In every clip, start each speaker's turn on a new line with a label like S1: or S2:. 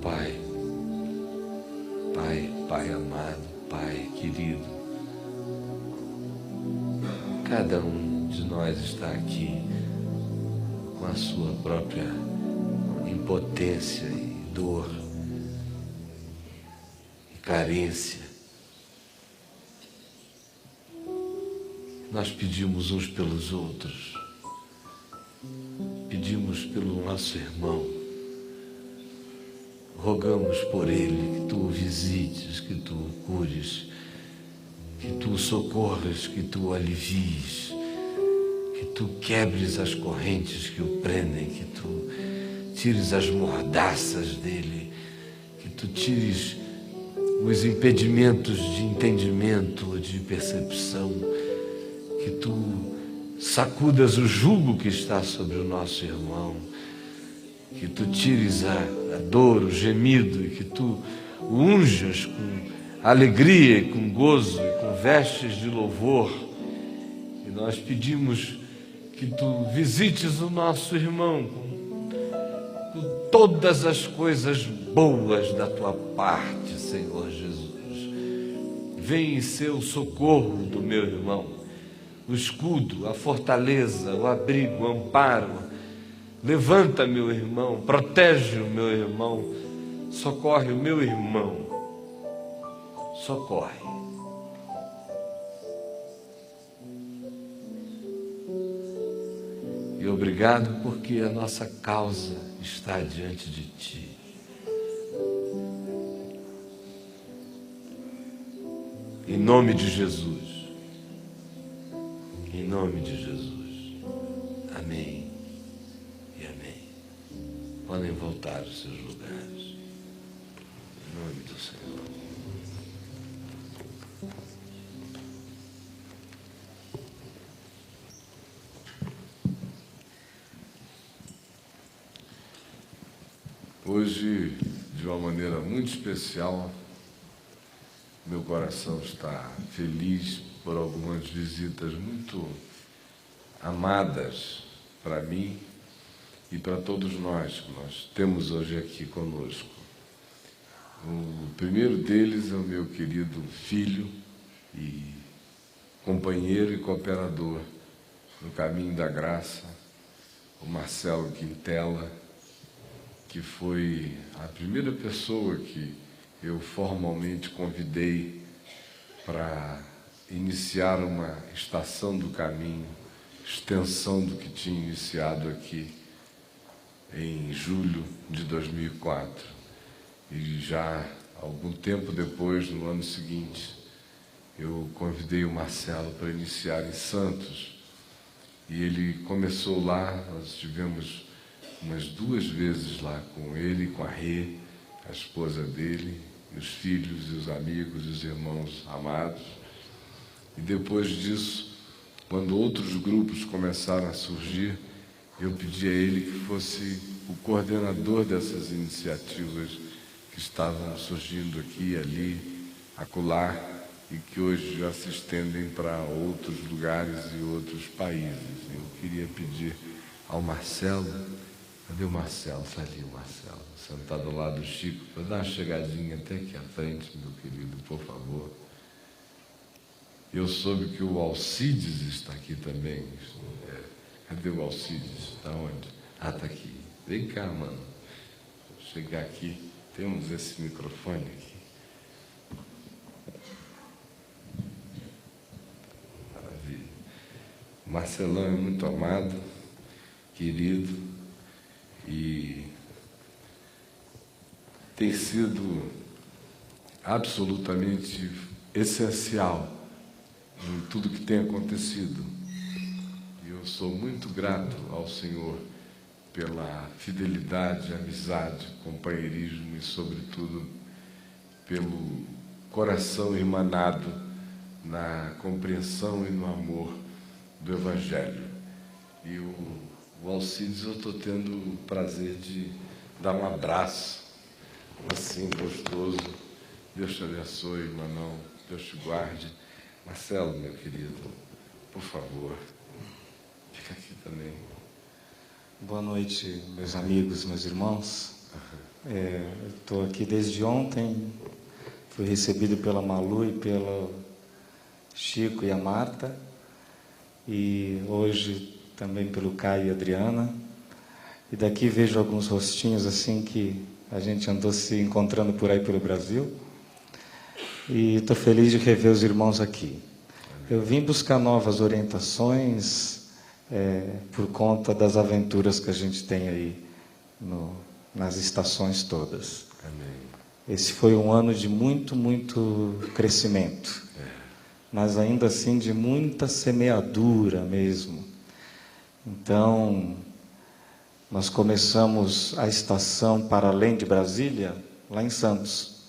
S1: Pai, Pai amado, Pai querido, cada um de nós está aqui com a sua própria impotência e dor e carência. Nós pedimos uns pelos outros, pedimos pelo nosso irmão, rogamos por ele que tu o visites, que tu o cures, que tu o socorras, que tu o alivies, que tu quebres as correntes que o prendem, que tu tires as mordaças dele, que tu tires os impedimentos de entendimento ou de percepção, que tu sacudas o jugo que está sobre o nosso irmão, que tu tires a dor, o gemido, e que tu o unjas com alegria e com gozo e com vestes de louvor. E nós pedimos que tu visites o nosso irmão com todas as coisas boas da tua parte, Senhor Jesus. Vem em ser o socorro do meu irmão, o escudo, a fortaleza, o abrigo, o amparo. Levanta meu irmão, protege o meu irmão, socorre o meu irmão, socorre. E obrigado porque a nossa causa está diante de ti. Em nome de Jesus. Em nome de Jesus. Amém. E amém. Podem voltar aos seus lugares. Em nome do Senhor.
S2: Hoje, de uma maneira muito especial, meu coração está feliz por algumas visitas muito amadas para mim e para todos nós que nós temos hoje aqui conosco. O primeiro deles é o meu querido filho e companheiro e cooperador no caminho da graça, o Marcelo Quintela, que foi a primeira pessoa que eu formalmente convidei para iniciar uma estação do caminho, extensão do que tinha iniciado aqui em julho de 2004. E já algum tempo depois, no ano seguinte, eu convidei o Marcelo para iniciar em Santos. E ele começou lá, nós tivemos umas 2 vezes lá com ele, com a Rê, a esposa dele, e os filhos, e os amigos, e os irmãos amados. E depois disso, quando outros grupos começaram a surgir, eu pedi a ele que fosse o coordenador dessas iniciativas que estavam surgindo aqui, ali, acolá, e que hoje já se estendem para outros lugares e outros países. Eu queria pedir ao Marcelo, cadê o Marcelo? Está ali o Marcelo, sentado ao lado do Chico, para dar uma chegadinha até aqui à frente, meu querido, por favor. Eu soube que o Alcides está aqui também. Cadê o Alcides? Está onde? Ah, está aqui. Vem cá, mano. Vou chegar aqui. Temos esse microfone aqui. Maravilha. O Marcelão é muito amado, querido, e tem sido absolutamente essencial em tudo que tem acontecido. E eu sou muito grato ao Senhor pela fidelidade, amizade, companheirismo e, sobretudo, pelo coração irmanado na compreensão e no amor do Evangelho. E o Alcides, eu estou tendo o prazer de dar um abraço, assim, gostoso. Deus te abençoe, irmão. Deus te guarde. Marcelo, meu querido, por favor, fica aqui também.
S3: Boa noite, meus amigos, meus irmãos. Estou aqui desde ontem, fui recebido pela Malu e pelo Chico e a Marta, e hoje também pelo Caio e a Adriana. E daqui vejo alguns rostinhos assim que a gente andou se encontrando por aí pelo Brasil. E estou feliz de rever os irmãos aqui. Eu vim buscar novas orientações por conta das aventuras que a gente tem aí nas estações todas.
S2: Amém.
S3: Esse foi um ano de muito crescimento, mas ainda assim de muita semeadura mesmo. Então, nós começamos a estação para além de Brasília, lá em Santos.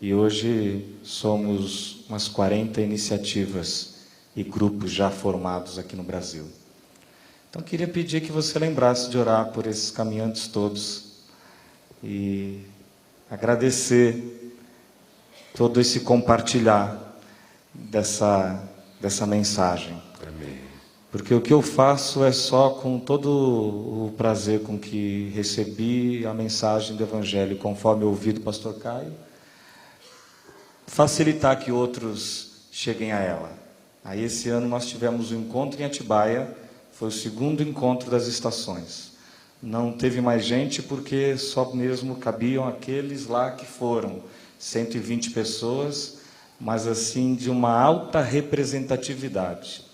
S3: E hoje somos umas 40 iniciativas e grupos já formados aqui no Brasil. Então, queria pedir que você lembrasse de orar por esses caminhantes todos e agradecer todo esse compartilhar dessa mensagem.
S2: Amém.
S3: Porque o que eu faço é só com todo o prazer com que recebi a mensagem do Evangelho, conforme eu ouvi do pastor Caio, facilitar que outros cheguem a ela. Aí esse ano nós tivemos um encontro em Atibaia, foi o segundo encontro das estações. Não teve mais gente porque só mesmo cabiam aqueles lá que foram, 120 pessoas, mas assim de uma alta representatividade.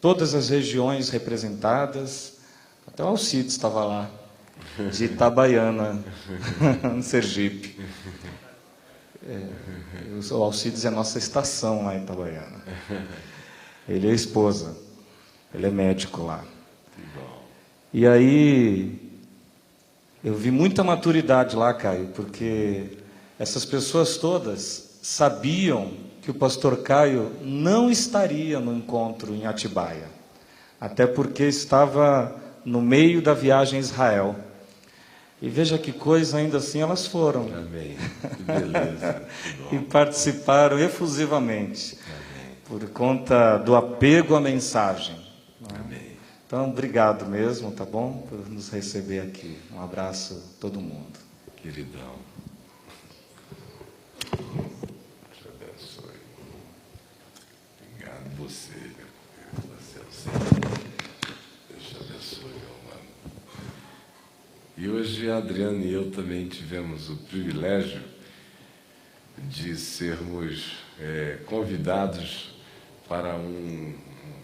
S3: Todas as regiões representadas, até o Alcides estava lá, de Itabaiana, no Sergipe. O Alcides é a nossa estação lá em Itabaiana. Ele é a esposa, ele é médico lá. E aí, eu vi muita maturidade lá, Caio, porque essas pessoas todas sabiam que o pastor Caio não estaria no encontro em Atibaia, até porque estava no meio da viagem a Israel. E veja que coisa, ainda assim elas foram.
S2: Amém. Que beleza.
S3: E participaram efusivamente.
S2: Amém.
S3: Por conta do apego à mensagem.
S2: Amém.
S3: Então, obrigado mesmo, tá bom? Por nos receber aqui. Um abraço a todo mundo.
S2: Queridão. Deus te abençoe. Obrigado você, meu Deus. Você é o Senhor. Deus te abençoe, meu mano. E hoje a Adriana e eu também tivemos o privilégio de sermos convidados para um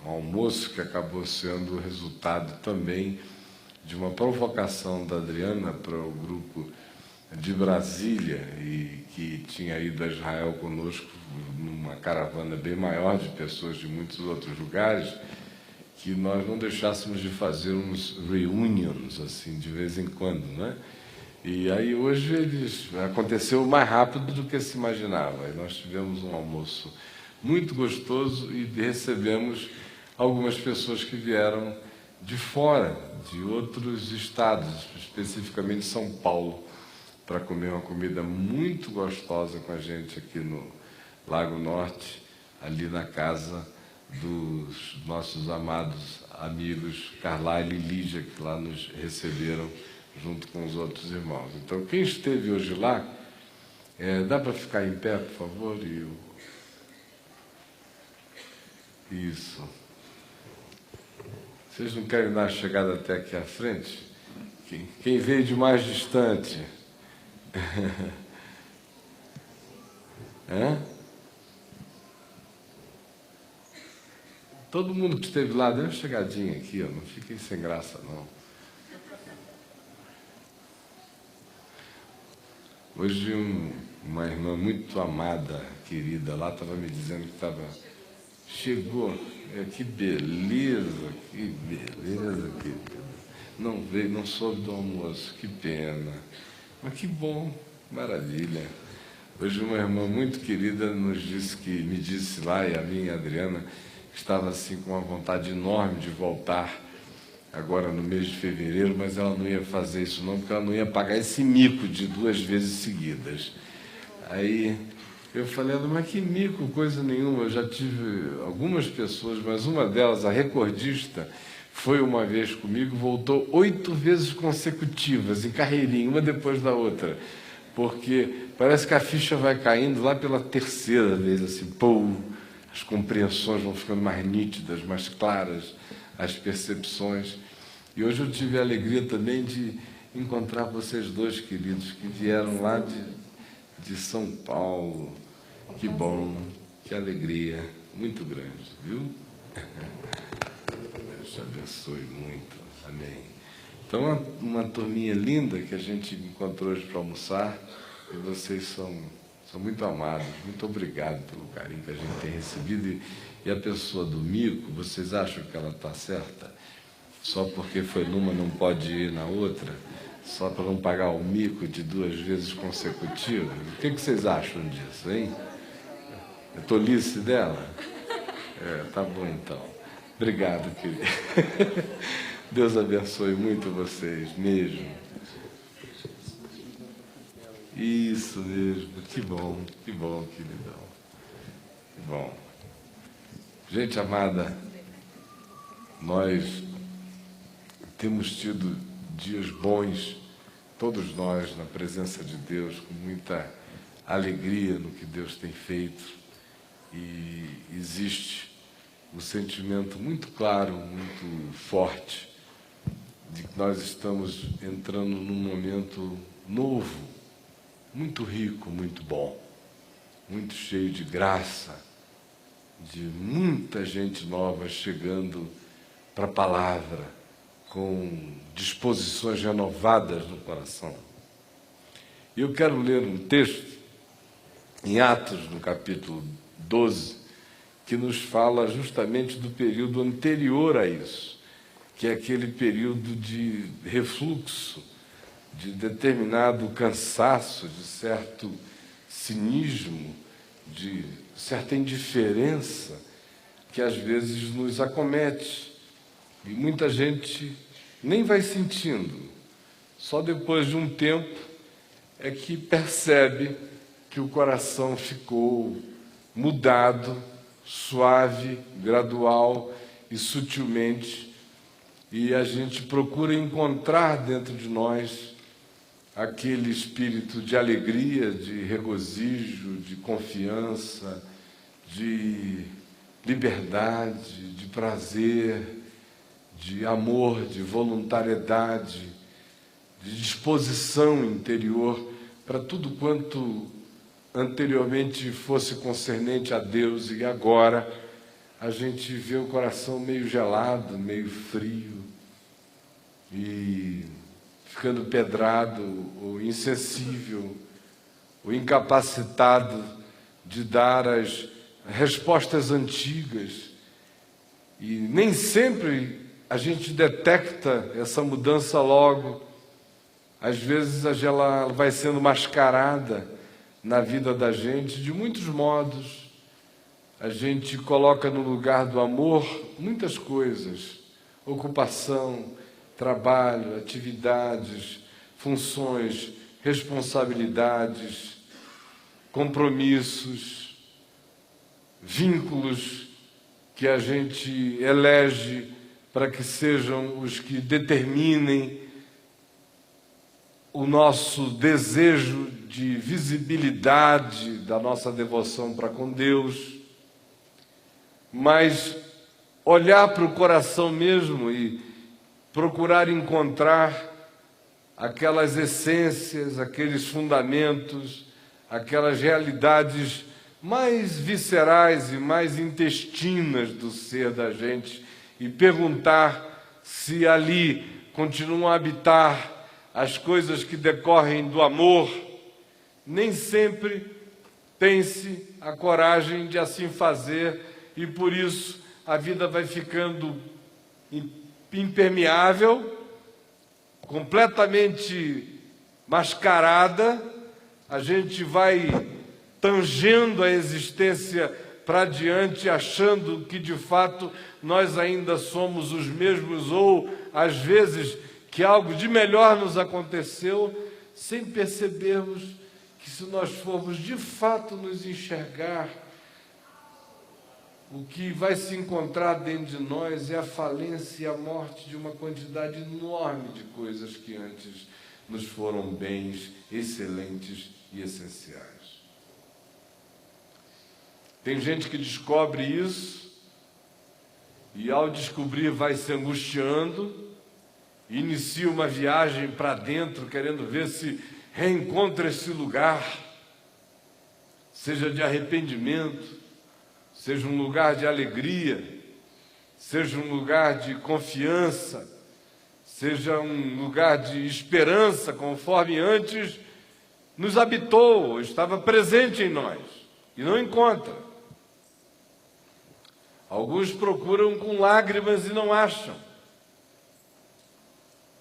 S2: almoço que acabou sendo o resultado também de uma provocação da Adriana para o grupo de Brasília, e que tinha ido a Israel conosco numa caravana bem maior de pessoas de muitos outros lugares, que nós não deixássemos de fazer uns reunions, assim, de vez em quando, né? E aí hoje aconteceu mais rápido do que se imaginava. E nós tivemos um almoço muito gostoso e recebemos algumas pessoas que vieram de fora, de outros estados, especificamente São Paulo, para comer uma comida muito gostosa com a gente aqui no Lago Norte, ali na casa dos nossos amados amigos Carlyle e Lígia, que lá nos receberam junto com os outros irmãos. Então, quem esteve hoje lá, dá para ficar em pé, por favor? Isso. Vocês não querem dar a chegada até aqui à frente? Quem veio de mais distante? Todo mundo que esteve lá, dê uma chegadinha aqui, ó, não fiquem sem graça, não. Hoje uma irmã muito amada, querida, lá estava me dizendo que chegou, que beleza, que não veio, não soube do almoço, que pena. Mas que bom, maravilha. Hoje uma irmã muito querida me disse lá, e a minha Adriana, que estava assim com uma vontade enorme de voltar agora no mês de fevereiro, mas ela não ia fazer isso não, porque ela não ia pagar esse mico de 2 vezes seguidas. Aí eu falei, mas que mico, coisa nenhuma. Eu já tive algumas pessoas, mas uma delas, a recordista, foi uma vez comigo, voltou 8 vezes consecutivas, em carreirinha, uma depois da outra. porque parece que a ficha vai caindo lá pela terceira vez, assim, pô, as compreensões vão ficando mais nítidas, mais claras, as percepções. E hoje eu tive a alegria também de encontrar vocês dois, queridos, que vieram lá de São Paulo. Que bom, que alegria, muito grande, viu? Deus te abençoe muito, amém. Então, uma turminha linda que a gente encontrou hoje para almoçar, e vocês são muito amados. Muito obrigado pelo carinho que a gente tem recebido. E a pessoa do mico, vocês acham que ela está certa? Só porque foi numa não pode ir na outra? Só para não pagar o mico de 2 vezes consecutivas? O que vocês acham disso, hein? É tolice dela? Tá bom então. Obrigado, querido. Deus abençoe muito vocês, mesmo. Isso mesmo. Que bom, queridão. Que bom. Gente amada, nós temos tido dias bons, todos nós, na presença de Deus, com muita alegria no que Deus tem feito. E existe um sentimento muito claro, muito forte, de que nós estamos entrando num momento novo, muito rico, muito bom, muito cheio de graça, de muita gente nova chegando para a palavra, com disposições renovadas no coração. E eu quero ler um texto em Atos, no capítulo 12, que nos fala justamente do período anterior a isso, que é aquele período de refluxo, de determinado cansaço, de certo cinismo, de certa indiferença que às vezes nos acomete. E muita gente nem vai sentindo, só depois de um tempo é que percebe que o coração ficou mudado, suave, gradual e sutilmente, e a gente procura encontrar dentro de nós aquele espírito de alegria, de regozijo, de confiança, de liberdade, de prazer, de amor, de voluntariedade, de disposição interior para tudo quanto anteriormente fosse concernente a Deus, e agora a gente vê o coração meio gelado, meio frio, e ficando pedrado, ou insensível, ou incapacitado de dar as respostas antigas. E nem sempre a gente detecta essa mudança logo. Às vezes ela vai sendo mascarada na vida da gente de muitos modos. A gente coloca no lugar do amor muitas coisas: ocupação, trabalho, atividades, funções, responsabilidades, compromissos, vínculos que a gente elege para que sejam os que determinem o nosso desejo de visibilidade da nossa devoção para com Deus. Mas olhar para o coração mesmo e procurar encontrar aquelas essências, aqueles fundamentos, aquelas realidades mais viscerais e mais intestinas do ser da gente, e perguntar se ali continuam a habitar as coisas que decorrem do amor. Nem sempre tem-se a coragem de assim fazer, e por isso a vida vai ficando impermeável, completamente mascarada. A gente vai tangendo a existência para diante, achando que de fato nós ainda somos os mesmos, ou às vezes que algo de melhor nos aconteceu, sem percebermos que, se nós formos de fato nos enxergar, o que vai se encontrar dentro de nós é a falência e a morte de uma quantidade enorme de coisas que antes nos foram bens excelentes e essenciais. Tem gente que descobre isso e, ao descobrir, vai se angustiando, inicia uma viagem para dentro, querendo ver se reencontra esse lugar, seja de arrependimento, seja um lugar de alegria, seja um lugar de confiança, seja um lugar de esperança, conforme antes nos habitou, estava presente em nós, e não encontra. Alguns procuram com lágrimas e não acham.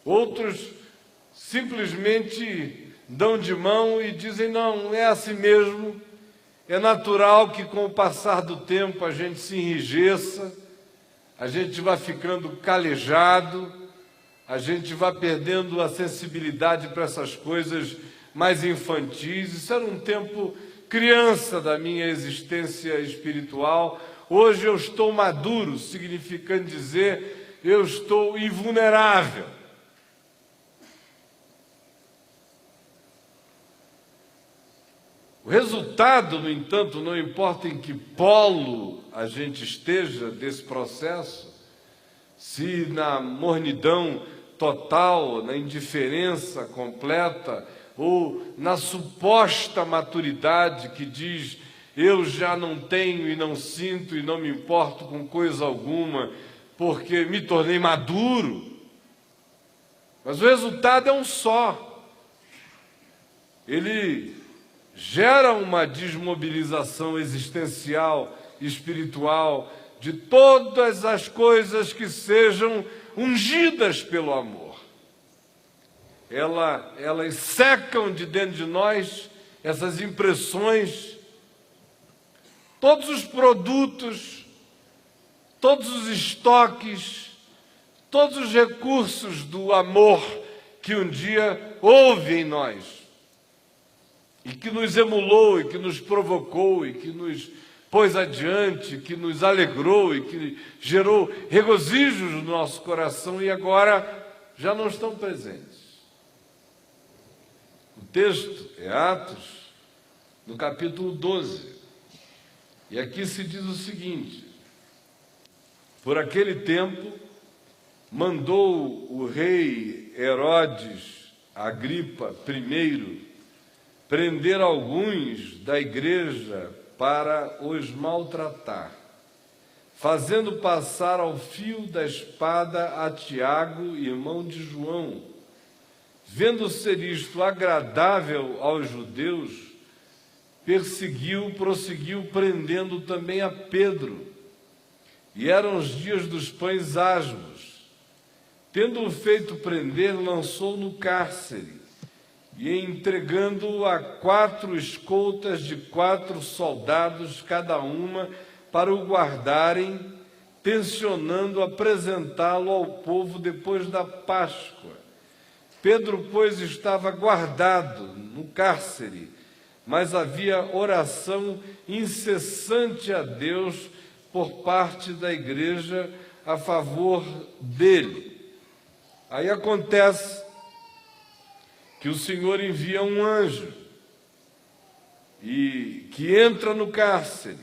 S2: Outros simplesmente dão de mão e dizem, não, é assim mesmo, é natural que com o passar do tempo a gente se enrijeça, a gente vai ficando calejado, a gente vai perdendo a sensibilidade para essas coisas mais infantis. Isso era um tempo criança da minha existência espiritual. Hoje eu estou maduro, significando dizer, eu estou invulnerável. O resultado, no entanto, não importa em que polo a gente esteja desse processo, se na mornidão total, na indiferença completa, ou na suposta maturidade que diz, eu já não tenho e não sinto e não me importo com coisa alguma, porque me tornei maduro. Mas o resultado é um só. Ele gera uma desmobilização existencial, espiritual, de todas as coisas que sejam ungidas pelo amor. Elas secam de dentro de nós essas impressões, todos os produtos, todos os estoques, todos os recursos do amor que um dia houve em nós, e que nos emulou, e que nos provocou, e que nos pôs adiante, que nos alegrou, e que gerou regozijos no nosso coração, e agora já não estão presentes. O texto é Atos, no capítulo 12, e aqui se diz o seguinte, por aquele tempo, mandou o rei Herodes Agripa I prender alguns da igreja para os maltratar, fazendo passar ao fio da espada a Tiago, irmão de João. Vendo ser isto agradável aos judeus, prosseguiu prendendo também a Pedro. E eram os dias dos pães asmos. Tendo-o feito prender, lançou no cárcere, e entregando-o a 4 escoltas de 4 soldados cada uma, para o guardarem, tencionando apresentá-lo ao povo depois da Páscoa. Pedro, pois, estava guardado no cárcere, mas havia oração incessante a Deus por parte da igreja a favor dele. Aí acontece que o Senhor envia um anjo e que entra no cárcere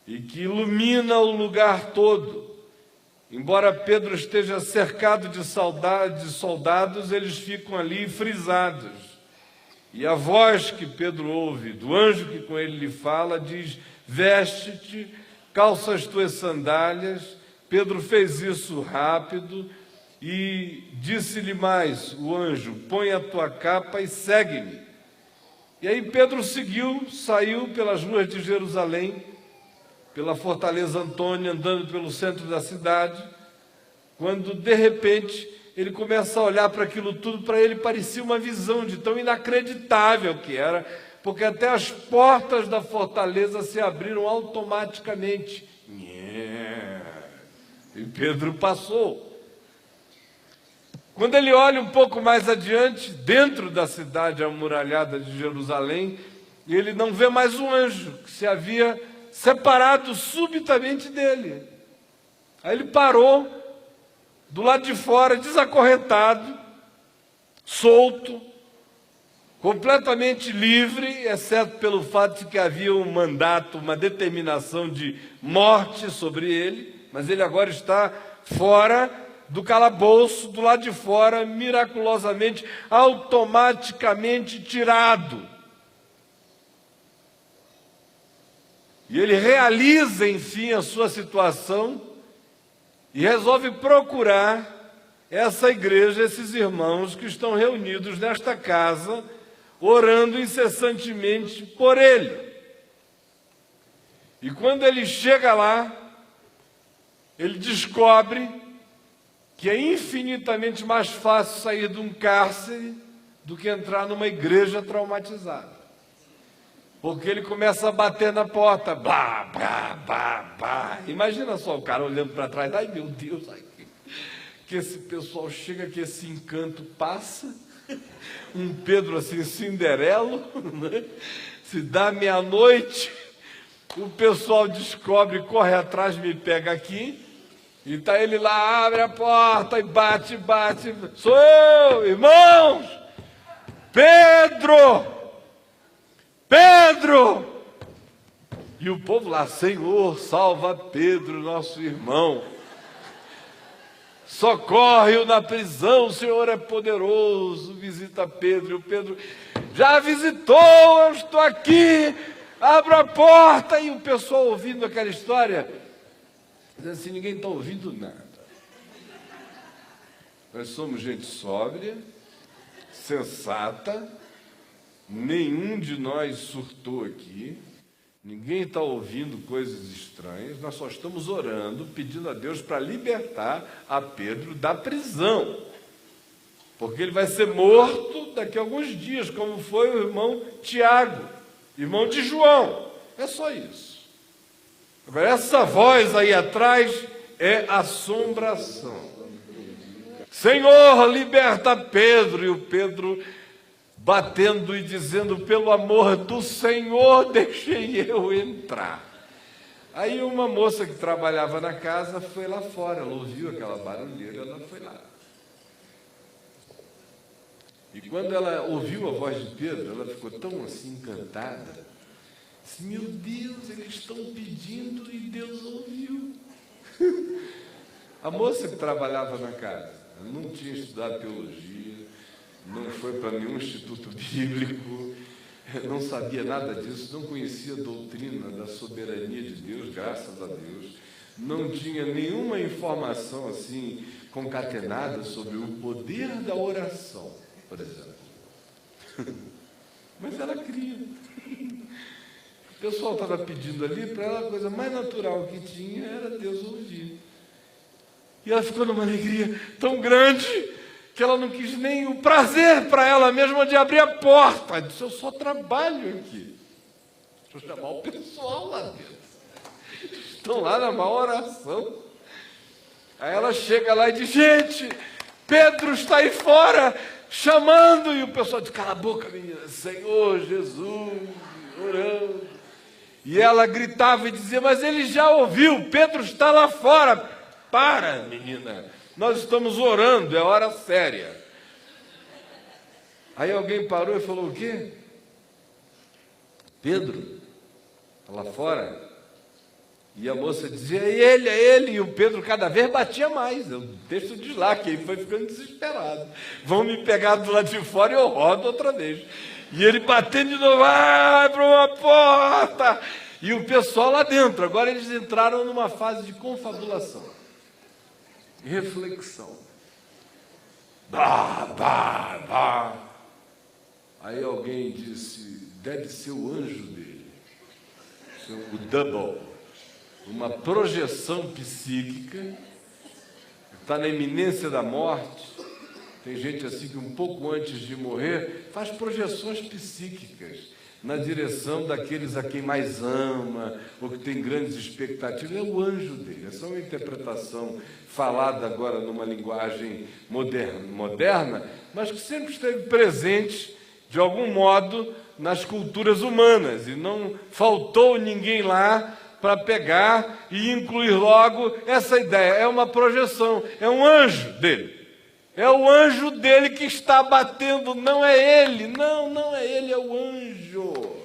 S2: e que ilumina o lugar todo. Embora Pedro esteja cercado de soldados, eles ficam ali frisados. E a voz que Pedro ouve, do anjo que com ele lhe fala, diz, veste-te, calça as tuas sandálias. Pedro fez isso rápido e disse-lhe mais, o anjo, põe a tua capa e segue-me. E aí Pedro saiu pelas ruas de Jerusalém, pela Fortaleza Antônia, andando pelo centro da cidade, quando, de repente, ele começa a olhar para aquilo tudo, para ele parecia uma visão de tão inacreditável que era, porque até as portas da fortaleza se abriram automaticamente. E Pedro passou. Quando ele olha um pouco mais adiante, dentro da cidade amuralhada de Jerusalém, ele não vê mais um anjo que se havia separado subitamente dele. Aí ele parou do lado de fora, desacorrentado,
S1: solto, completamente livre, exceto pelo fato de que havia um mandato, uma determinação de morte sobre ele, mas ele agora está fora do calabouço, do lado de fora, miraculosamente, automaticamente tirado. E ele realiza, enfim, a sua situação e resolve procurar essa igreja, esses irmãos que estão reunidos nesta casa, orando incessantemente por ele. E quando ele chega lá, ele descobre que é infinitamente mais fácil sair de um cárcere do que entrar numa igreja traumatizada. Porque ele começa a bater na porta, blá, blá, blá, blá. Imagina só o cara olhando para trás, ai meu Deus, ai, que esse pessoal chega, que esse encanto passa, um Pedro assim, cinderelo, né? Se dá meia-noite, o pessoal descobre, corre atrás, me pega aqui, e está ele lá, abre a porta e bate, bate, sou eu, irmãos, Pedro! Pedro! E o povo lá, Senhor, salva Pedro, nosso irmão. Socorre-o na prisão, o Senhor é poderoso, visita Pedro. E o Pedro, já visitou, eu estou aqui, abra a porta. E o pessoal ouvindo aquela história, dizendo assim, ninguém está ouvindo nada. Nós somos gente sóbria, sensata, nenhum de nós surtou aqui, ninguém está ouvindo coisas estranhas, nós só estamos orando, pedindo a Deus para libertar a Pedro da prisão, porque ele vai ser morto daqui a alguns dias, como foi o irmão Tiago, irmão de João. É só isso. Agora, essa voz aí atrás é assombração. Senhor, liberta Pedro. E o Pedro batendo e dizendo, pelo amor do Senhor, deixei eu entrar. Aí uma moça que trabalhava na casa foi lá fora, ela ouviu aquela barulheira, ela foi lá. E quando ela ouviu a voz de Pedro, ela ficou tão assim encantada, assim, meu Deus, eles estão pedindo e Deus ouviu. A moça que trabalhava na casa, não tinha estudado teologia, não foi para nenhum instituto bíblico, não sabia nada disso, não conhecia a doutrina da soberania de Deus, graças a Deus, não tinha nenhuma informação assim concatenada sobre o poder da oração, por exemplo. Mas ela cria. O pessoal estava pedindo ali, para ela a coisa mais natural que tinha era Deus ouvir. E ela ficou numa alegria tão grande que ela não quis nem o prazer para ela mesma de abrir a porta. Ela disse, eu só trabalho aqui. Deixa eu chamar o pessoal lá dentro. Estão lá na maior oração. Aí ela chega lá e diz, gente, Pedro está aí fora, chamando. E o pessoal diz, cala a boca, menina. Senhor Jesus, orando. E ela gritava e dizia, mas ele já ouviu, Pedro está lá fora. Para, menina. Nós estamos orando, é hora séria. Aí alguém parou e falou, o quê? Pedro? Lá fora? E a moça dizia, é ele. E o Pedro cada vez batia mais. O texto diz lá que ele foi ficando desesperado. Vão me pegar do lado de fora e eu rodo outra vez. E ele batendo de novo, abre uma porta. E o pessoal lá dentro. Agora eles entraram numa fase de confabulação. Reflexão. Bah, bah, bah. Aí alguém disse, deve ser o anjo dele, o double, uma projeção psíquica, está na iminência da morte. Tem gente assim que um pouco antes de morrer faz projeções psíquicas na direção daqueles a quem mais ama, ou que tem grandes expectativas, é o anjo dele. Essa é uma interpretação falada agora numa linguagem moderna, mas que sempre esteve presente, de algum modo, nas culturas humanas, e não faltou ninguém lá para pegar e incluir logo essa ideia. É uma projeção, é um anjo dele. É o anjo dele que está batendo, não é ele. Não é ele, é o anjo.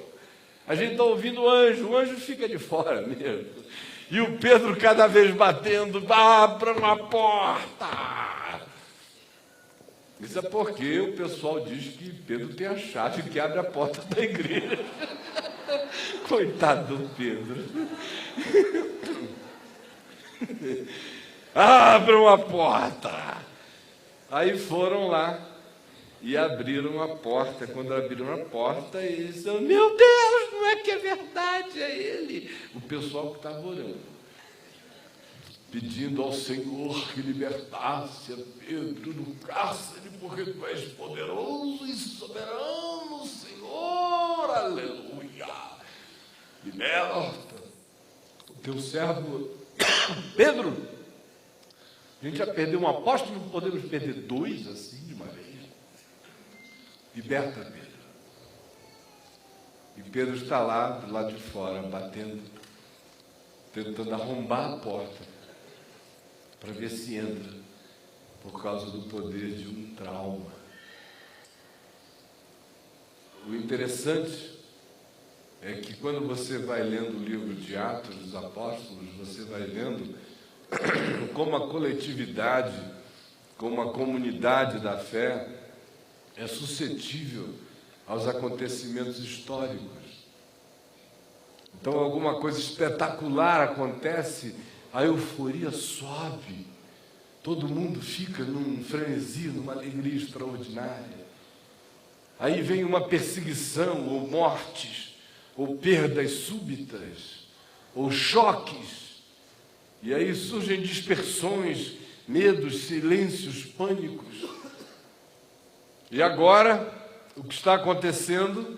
S1: A gente está ouvindo o anjo fica de fora mesmo. E o Pedro cada vez batendo, abra uma porta. Isso é porque o pessoal diz que Pedro tem a chave que abre a porta da igreja. Coitado do Pedro. Abra uma porta. Aí foram lá e abriram a porta. Quando abriram a porta, eles disseram, meu Deus, não é que é verdade, é ele. O pessoal que estava orando, pedindo ao Senhor que libertasse a Pedro do cárcere, porque tu és poderoso e soberano, Senhor, aleluia. Liberta o teu servo Pedro. A gente já perdeu um apóstolo, não podemos perder dois assim de uma vez. Liberta Pedro. E Pedro está lá, do lado de fora, batendo, tentando arrombar a porta, para ver se entra, por causa do poder de um trauma. O interessante é que quando você vai lendo o livro de Atos dos Apóstolos, você vai vendo como a coletividade, como a comunidade da fé é suscetível aos acontecimentos históricos. Então, alguma coisa espetacular acontece, a euforia sobe, todo mundo fica num frenesi, numa alegria extraordinária. Aí vem uma perseguição, ou mortes, ou perdas súbitas, ou choques. E aí surgem dispersões, medos, silêncios, pânicos. E agora, o que está acontecendo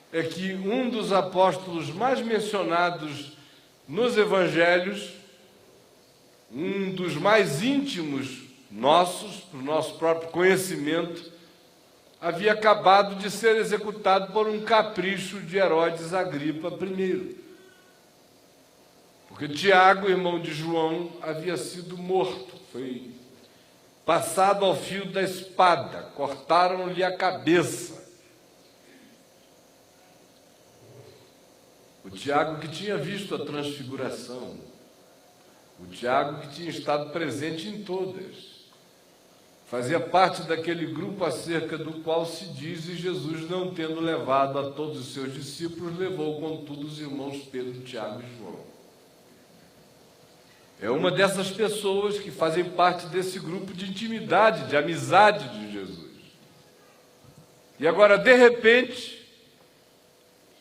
S1: é que um dos apóstolos mais mencionados nos evangelhos, um dos mais íntimos nossos, para o nosso próprio conhecimento, havia acabado de ser executado por um capricho de Herodes Agripa I. Porque Tiago, irmão de João, havia sido morto, foi passado ao fio da espada, cortaram-lhe a cabeça. O Tiago que tinha visto a transfiguração, o Tiago que tinha estado presente em todas, fazia parte daquele grupo acerca do qual se diz, e Jesus, não tendo levado a todos os seus discípulos, levou contudo os irmãos Pedro, Tiago e João. É uma dessas pessoas que fazem parte desse grupo de intimidade, de amizade de Jesus. E agora, de repente,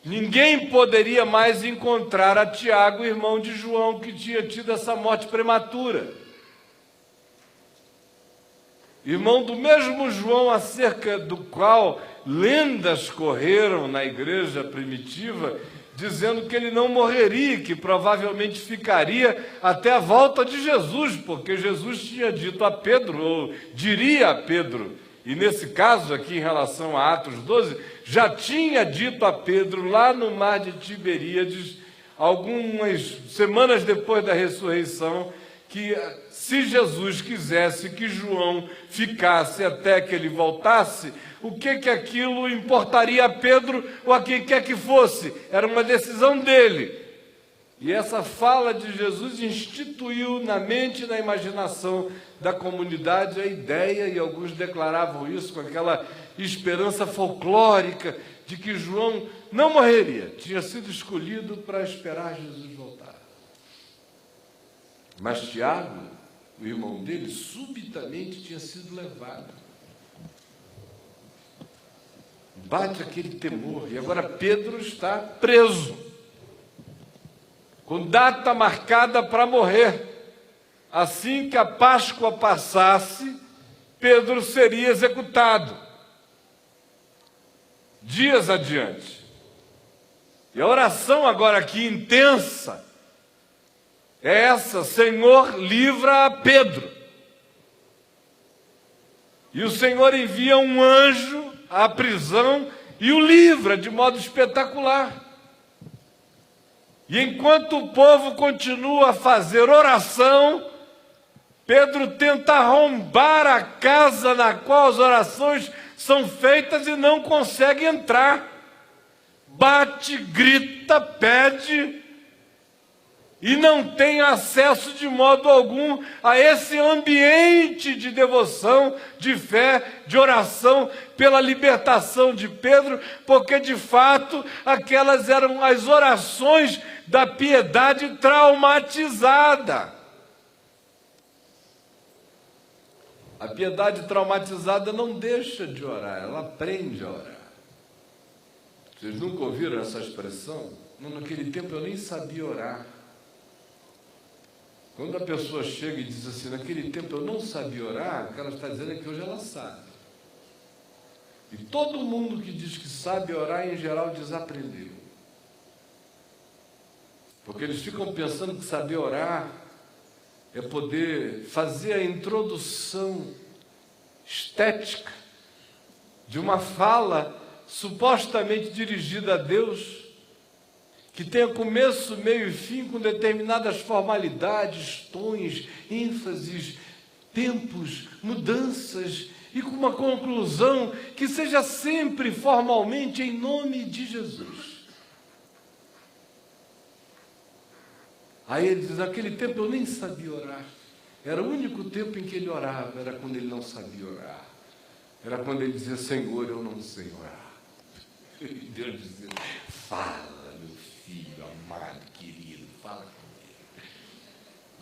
S1: ninguém poderia mais encontrar a Tiago, irmão de João, que tinha tido essa morte prematura. Irmão do mesmo João, acerca do qual lendas correram na igreja primitiva, dizendo que ele não morreria, que provavelmente ficaria até a volta de Jesus, porque Jesus tinha dito a Pedro, ou diria a Pedro, e nesse caso aqui em relação a Atos 12, já tinha dito a Pedro lá no mar de Tiberíades, algumas semanas depois da ressurreição, que se Jesus quisesse que João ficasse até que ele voltasse, o que aquilo importaria a Pedro ou a quem quer que fosse? Era uma decisão dele. E essa fala de Jesus instituiu na mente e na imaginação da comunidade a ideia, e alguns declaravam isso com aquela esperança folclórica de que João não morreria, tinha sido escolhido para esperar Jesus voltar. Mas Tiago, o irmão dele, subitamente tinha sido levado. Bate aquele temor, e agora Pedro está preso, com data marcada para morrer. Assim que a Páscoa passasse, Pedro seria executado. Dias adiante. E a oração agora aqui intensa é essa: Senhor, livra a Pedro. E o Senhor envia um anjo à prisão e o livra de modo espetacular. E enquanto o povo continua a fazer oração, Pedro tenta arrombar a casa na qual as orações são feitas e não consegue entrar. Bate, grita, pede e não tem acesso de modo algum a esse ambiente de devoção, de fé, de oração pela libertação de Pedro, porque de fato aquelas eram as orações da piedade traumatizada. A piedade traumatizada não deixa de orar, ela aprende a orar. Vocês nunca ouviram essa expressão? Não, naquele tempo eu nem sabia orar. Quando a pessoa chega e diz assim, naquele tempo eu não sabia orar, o que ela está dizendo é que hoje ela sabe. E todo mundo que diz que sabe orar, em geral, desaprendeu. Porque eles ficam pensando que saber orar é poder fazer a introdução estética de uma fala supostamente dirigida a Deus, que tenha começo, meio e fim, com determinadas formalidades, tons, ênfases, tempos, mudanças, e com uma conclusão que seja sempre formalmente em nome de Jesus. Aí ele diz, naquele tempo eu nem sabia orar. Era o único tempo em que ele orava, era quando ele não sabia orar. Era quando ele dizia, Senhor, eu não sei orar. E Deus dizia, fala, meu filho amado, querido, fala comigo.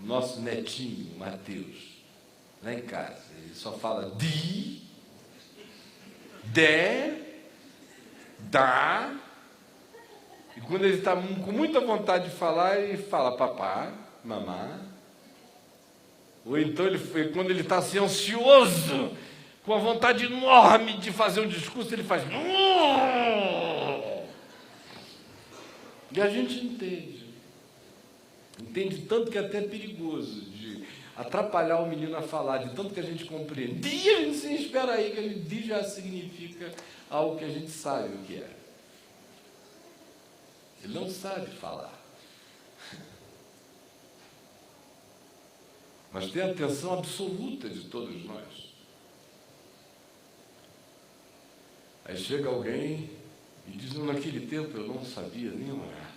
S1: Nosso netinho, Mateus, lá em casa, ele só fala de, da, e quando ele está com muita vontade de falar, ele fala papá, mamá. Ou então, quando ele está assim, ansioso, com a vontade enorme de fazer um discurso, ele faz... E a gente entende. Entende tanto que é até perigoso de atrapalhar o menino a falar, de tanto que a gente compreende. E a gente se espera aí, que ele diz já significa algo que a gente sabe o que é. Ele não sabe falar. Mas tem a atenção absoluta de todos nós. Aí chega alguém e diz, não, naquele tempo eu não sabia nem orar.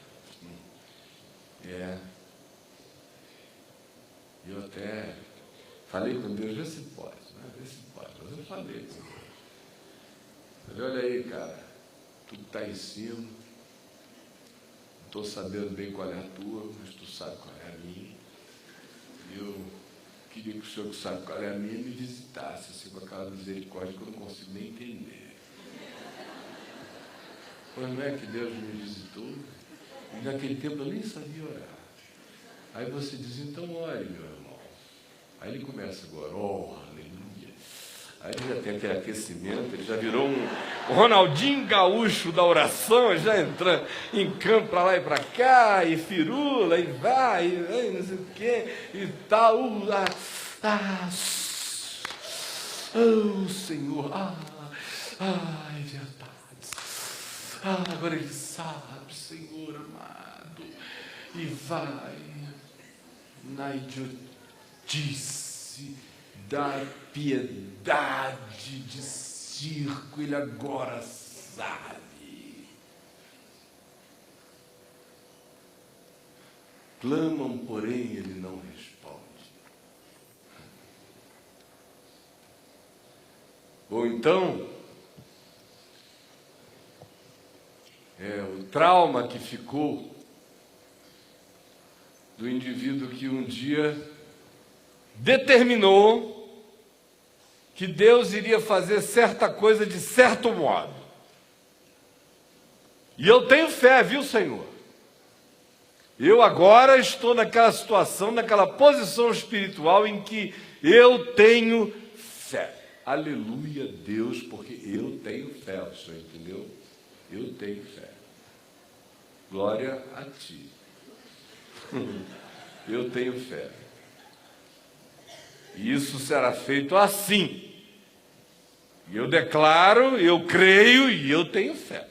S1: Eu até falei com Deus, vê se pode, né? Vê se pode. Mas eu falei com Deus. Falei, olha aí, cara, tu que está em cima, não estou sabendo bem qual é a tua, mas tu sabe qual é a minha. Eu queria que o senhor que sabe qual é a minha me visitasse, assim, com aquela misericórdia que eu não consigo nem entender. Pois não é que Deus me visitou? E naquele tempo eu nem sabia orar. Aí você diz, então ore, meu irmão. Aí ele começa agora, aleluia. Aí ele já tem aquele aquecimento, ele já virou um Ronaldinho Gaúcho da oração, já entrando em campo para lá e para cá, e firula, e vai, e não sei o quê, e tal. Senhor, é verdade. Agora ele sabe, Senhor amado, e vai na idiotice da piedade de circo, ele agora sabe. Clamam, porém, ele não responde. Ou então, o trauma que ficou do indivíduo que um dia determinou que Deus iria fazer certa coisa de certo modo. E eu tenho fé, viu, Senhor? Eu agora estou naquela situação, naquela posição espiritual em que eu tenho fé. Aleluia, Deus, porque eu tenho fé, o senhor entendeu? Eu tenho fé. Glória a ti. Eu tenho fé. E isso será feito assim. E eu declaro, eu creio e eu tenho fé.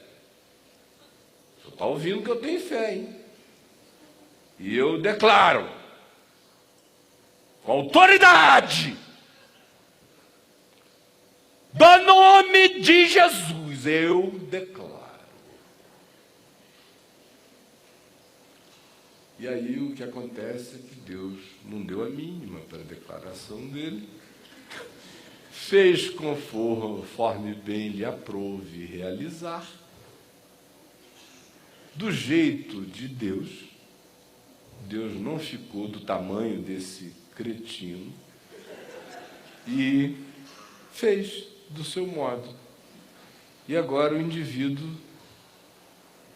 S1: Você está ouvindo que eu tenho fé, hein? E eu declaro.
S2: com autoridade, do nome de Jesus, eu declaro. E aí o que acontece é que Deus não deu a mínima para a declaração dele, fez conforme bem lhe aprouve realizar, do jeito de Deus. Deus não ficou do tamanho desse cretino e fez do seu modo. E agora o indivíduo,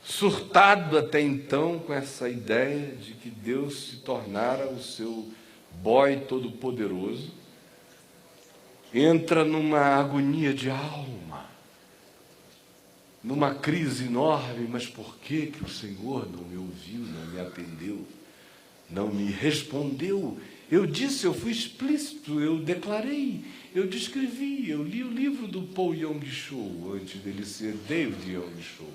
S2: surtado até então com essa ideia de que Deus se tornara o seu boy todo-poderoso, entra numa agonia de alma, numa crise enorme. Mas por que o Senhor não me ouviu, não me atendeu, não me respondeu? Eu disse, eu fui explícito, eu declarei, eu descrevi, eu li o livro do Paul Yong-Cho, antes dele ser David Yong-Cho.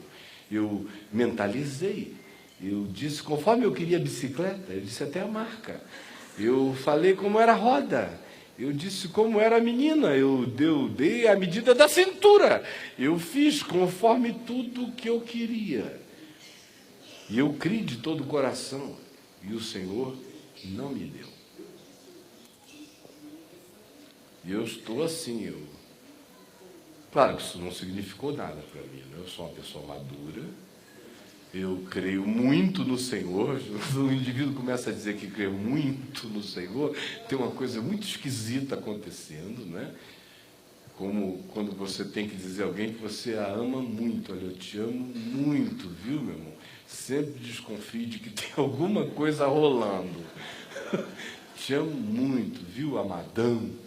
S2: Eu mentalizei, eu disse conforme eu queria a bicicleta, eu disse até a marca. Eu falei como era a roda, eu disse como era a menina, eu dei a medida da cintura. Eu fiz conforme tudo que eu queria. E eu criei de todo o coração, e o Senhor não me deu. E eu estou assim, claro que isso não significou nada para mim, né? Eu sou uma pessoa madura, eu creio muito no Senhor. O indivíduo começa a dizer que crê muito no Senhor, tem uma coisa muito esquisita acontecendo, né? Como quando você tem que dizer a alguém que você a ama muito. Olha, eu te amo muito, viu, meu irmão? Sempre desconfie de que tem alguma coisa rolando. Te amo muito, viu, amadão?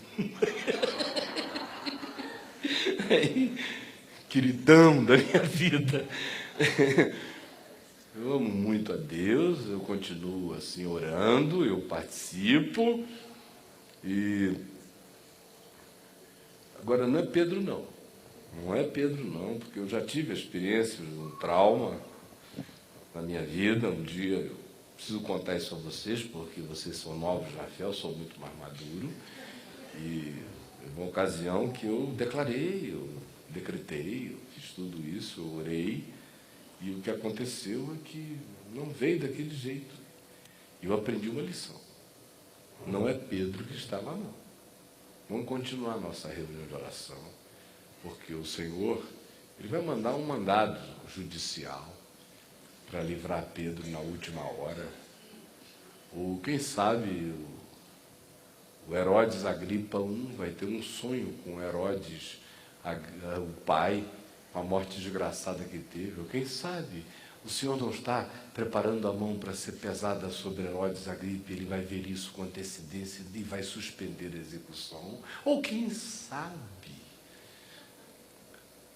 S2: Queridão da minha vida. Eu amo muito a Deus, eu continuo assim orando, eu participo. E agora não é Pedro não, porque eu já tive a experiência de um trauma na minha vida. Um dia, eu preciso contar isso a vocês, porque vocês são novos na fé, eu sou muito mais maduro. E uma ocasião que eu declarei, eu decretei, eu fiz tudo isso, eu orei, e o que aconteceu é que não veio daquele jeito. Eu aprendi uma lição. Não é Pedro que está lá, não. Vamos continuar a nossa reunião de oração, porque o Senhor, Ele vai mandar um mandado judicial para livrar Pedro na última hora. Ou quem sabe o Herodes Agripa I vai ter um sonho com Herodes, o pai, com a morte desgraçada que teve. Ou quem sabe o Senhor não está preparando a mão para ser pesada sobre Herodes Agripa, ele vai ver isso com antecedência e vai suspender a execução. Ou quem sabe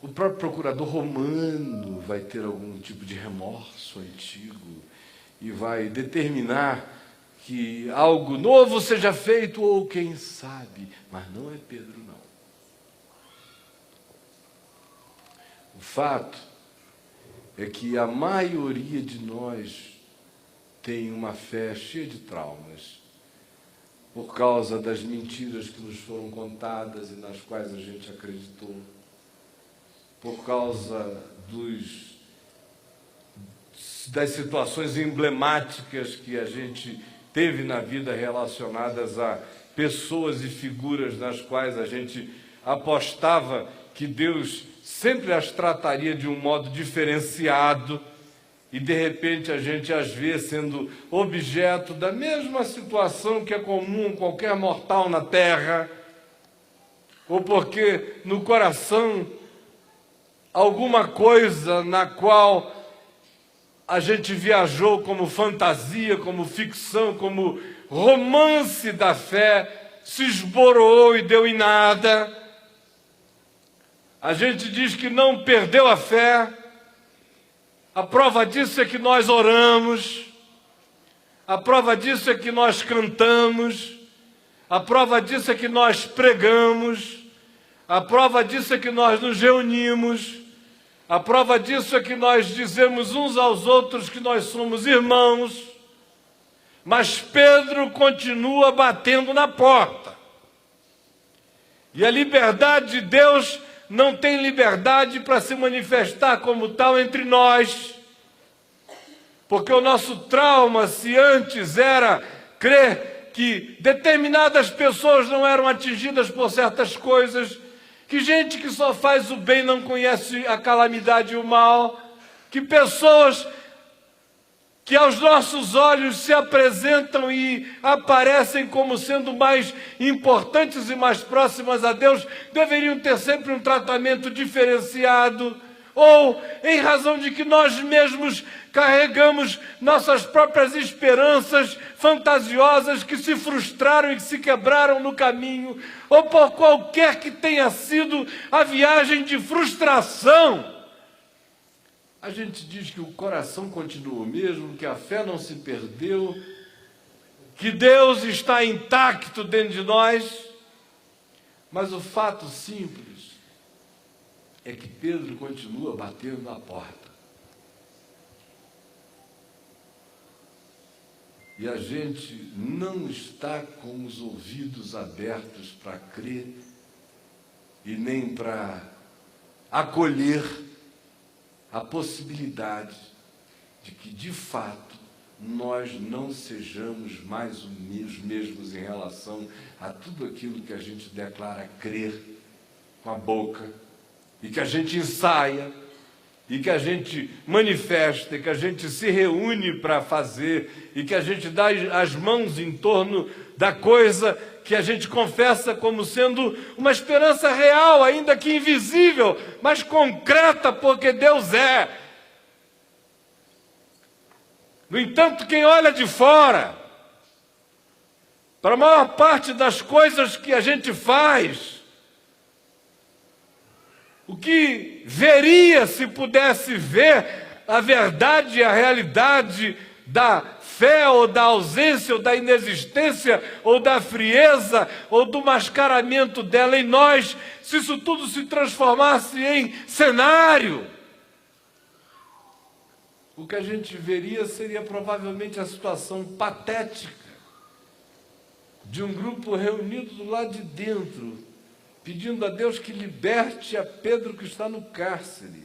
S2: o próprio procurador romano vai ter algum tipo de remorso antigo e vai determinar que algo novo seja feito, ou quem sabe, mas não é Pedro não. O fato é que a maioria de nós tem uma fé cheia de traumas, por causa das mentiras que nos foram contadas e nas quais a gente acreditou, por causa das situações emblemáticas que a gente teve na vida relacionadas a pessoas e figuras nas quais a gente apostava que Deus sempre as trataria de um modo diferenciado, e de repente a gente as vê sendo objeto da mesma situação que é comum a qualquer mortal na terra, ou porque no coração alguma coisa na qual a gente viajou como fantasia, como ficção, como romance da fé, se esboroou e deu em nada. A gente diz que não perdeu a fé. A prova disso é que nós oramos. A prova disso é que nós cantamos. A prova disso é que nós pregamos. A prova disso é que nós nos reunimos. A prova disso é que nós dizemos uns aos outros que nós somos irmãos.
S1: Mas Pedro continua batendo na porta. E a liberdade de Deus não tem liberdade para se manifestar como tal entre nós. Porque o nosso trauma, se antes era crer que determinadas pessoas não eram atingidas por certas coisas, que gente que só faz o bem não conhece a calamidade e o mal, que pessoas que aos nossos olhos se apresentam e aparecem como sendo mais importantes e mais próximas a Deus, deveriam ter sempre um tratamento diferenciado, ou em razão de que nós mesmos carregamos nossas próprias esperanças fantasiosas que se frustraram e que se quebraram no caminho, ou por qualquer que tenha sido a viagem de frustração. A gente diz que o coração continua o mesmo, que a fé não se perdeu, que Deus está intacto dentro de nós, mas o fato simples é que Pedro continua batendo na porta. E a gente não está com os ouvidos abertos para crer e nem para acolher a possibilidade de que, de fato, nós não sejamos mais os mesmos em relação a tudo aquilo que a gente declara crer com a boca, e que a gente ensaia, e que a gente manifesta, e que a gente se reúne para fazer, e que a gente dá as mãos em torno da coisa que a gente confessa como sendo uma esperança real, ainda que invisível, mas concreta, porque Deus é. No entanto, quem olha de fora, para a maior parte das coisas que a gente faz, o que veria se pudesse ver a verdade e a realidade da fé, ou da ausência, ou da inexistência, ou da frieza, ou do mascaramento dela em nós, se isso tudo se transformasse em cenário, o que a gente veria seria provavelmente a situação patética de um grupo reunido do lado de dentro, pedindo a Deus que liberte a Pedro que está no cárcere.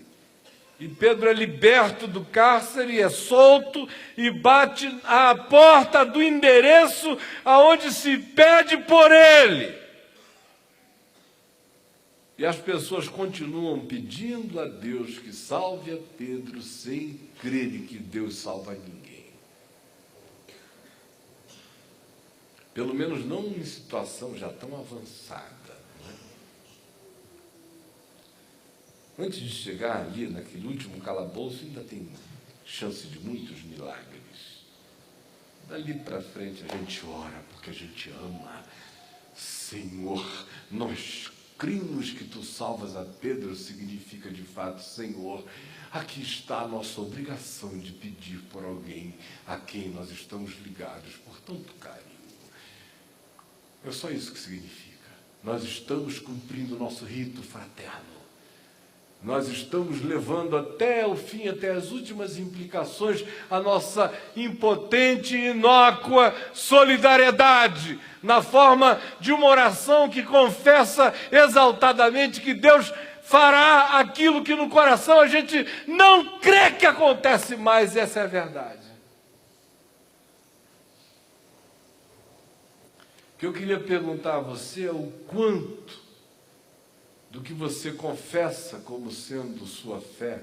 S1: E Pedro é liberto do cárcere, é solto e bate à porta do endereço aonde se pede por ele. E as pessoas continuam pedindo a Deus que salve a Pedro sem crerem que Deus salva ninguém. Pelo menos não em situação já tão avançada. Antes de chegar ali, naquele último calabouço, ainda tem chance de muitos milagres. Dali para frente a gente ora, porque a gente ama. Senhor, nós cremos que Tu salvas a Pedro, significa de fato, Senhor, aqui está a nossa obrigação de pedir por alguém a quem nós estamos ligados por tanto carinho. É só isso que significa. Nós estamos cumprindo o nosso rito fraterno. Nós estamos levando até o fim, até as últimas implicações, a nossa impotente e inócua solidariedade, na forma de uma oração que confessa exaltadamente que Deus fará aquilo que no coração a gente não crê que acontece mais, essa é a verdade. O que eu queria perguntar a você é o quanto do que você confessa como sendo sua fé,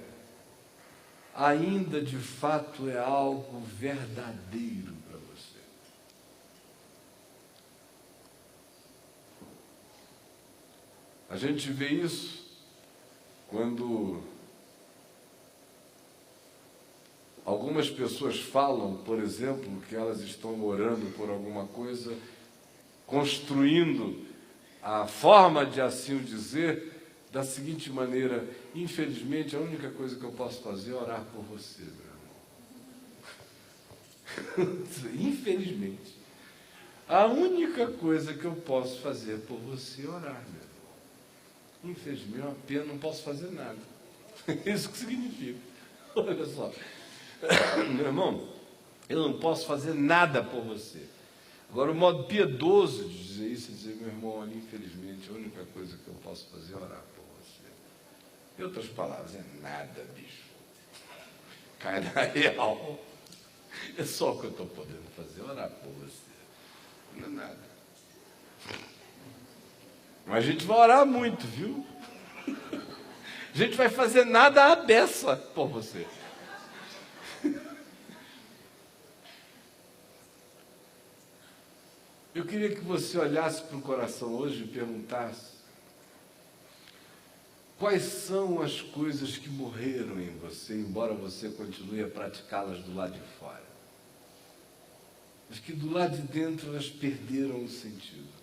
S1: ainda de fato é algo verdadeiro para você. A gente vê isso quando algumas pessoas falam, por exemplo, que elas estão orando por alguma coisa, construindo a forma de assim o dizer da seguinte maneira: infelizmente, a única coisa que eu posso fazer é orar por você, meu irmão. Infelizmente, a única coisa que eu posso fazer por você é orar, meu irmão. Infelizmente, é uma pena, não posso fazer nada. Isso que significa. Olha só, meu irmão, Eu não posso fazer nada por você. Agora, o modo piedoso de dizer isso é dizer, meu irmão, olha, infelizmente, a única coisa que eu posso fazer é orar por você. Em outras palavras, é nada, bicho. Cai na real. É só o que eu estou podendo fazer, orar por você. Não é nada. Mas a gente vai orar muito, viu? A gente vai fazer nada à beça por você. Eu queria que você olhasse para o coração hoje e perguntasse: quais são as coisas que morreram em você, embora você continue a praticá-las do lado de fora? Mas que do lado de dentro elas perderam o sentido.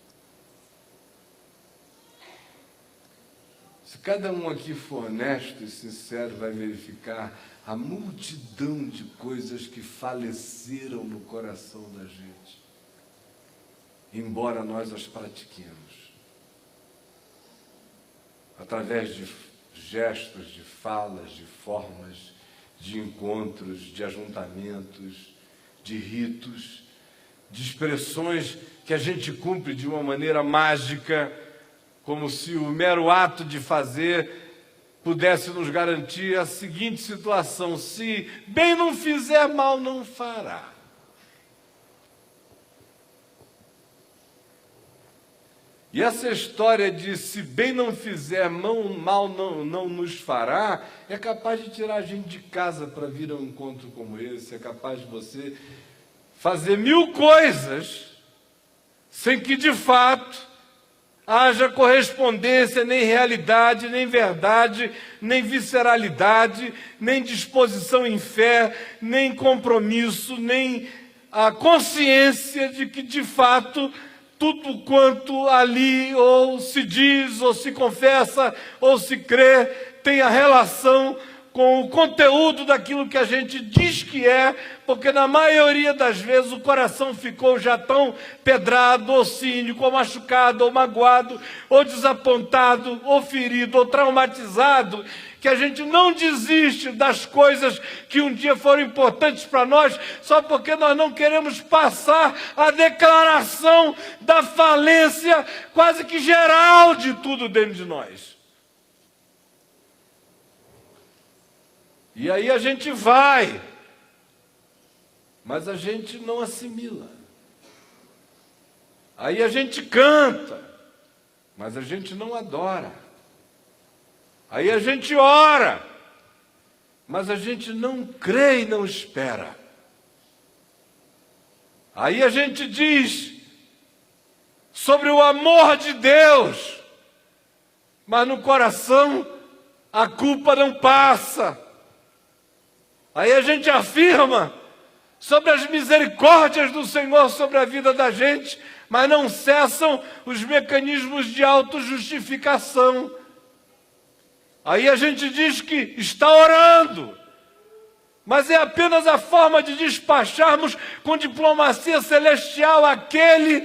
S1: Se cada um aqui for honesto e sincero, vai verificar a multidão de coisas que faleceram no coração da gente, embora nós as pratiquemos. Através de gestos, de falas, de formas, de encontros, de ajuntamentos, de ritos, de expressões que a gente cumpre de uma maneira mágica, como se o mero ato de fazer pudesse nos garantir a seguinte situação: se bem não fizer, mal não fará. E essa história de se bem não fizer, mal não nos fará, é capaz de tirar a gente de casa para vir a um encontro como esse, é capaz de você fazer 1000 coisas sem que, de fato, haja correspondência, nem realidade, nem verdade, nem visceralidade, nem disposição em fé, nem compromisso, nem a consciência de que, de fato, tudo quanto ali ou se diz, ou se confessa, ou se crê, tem a relação com o conteúdo daquilo que a gente diz que é, porque na maioria das vezes o coração ficou já tão pedrado, ou cínico, ou machucado, ou magoado, ou desapontado, ou ferido, ou traumatizado, que a gente não desiste das coisas que um dia foram importantes para nós, só porque nós não queremos passar a declaração da falência quase que geral de tudo dentro de nós. E aí a gente vai, mas a gente não assimila. Aí a gente canta, mas a gente não adora. Aí a gente ora, mas a gente não crê e não espera. Aí a gente diz sobre o amor de Deus, mas no coração a culpa não passa. Aí a gente afirma sobre as misericórdias do Senhor sobre a vida da gente, mas não cessam os mecanismos de autojustificação. Aí a gente diz que está orando, mas é apenas a forma de despacharmos com diplomacia celestial aquele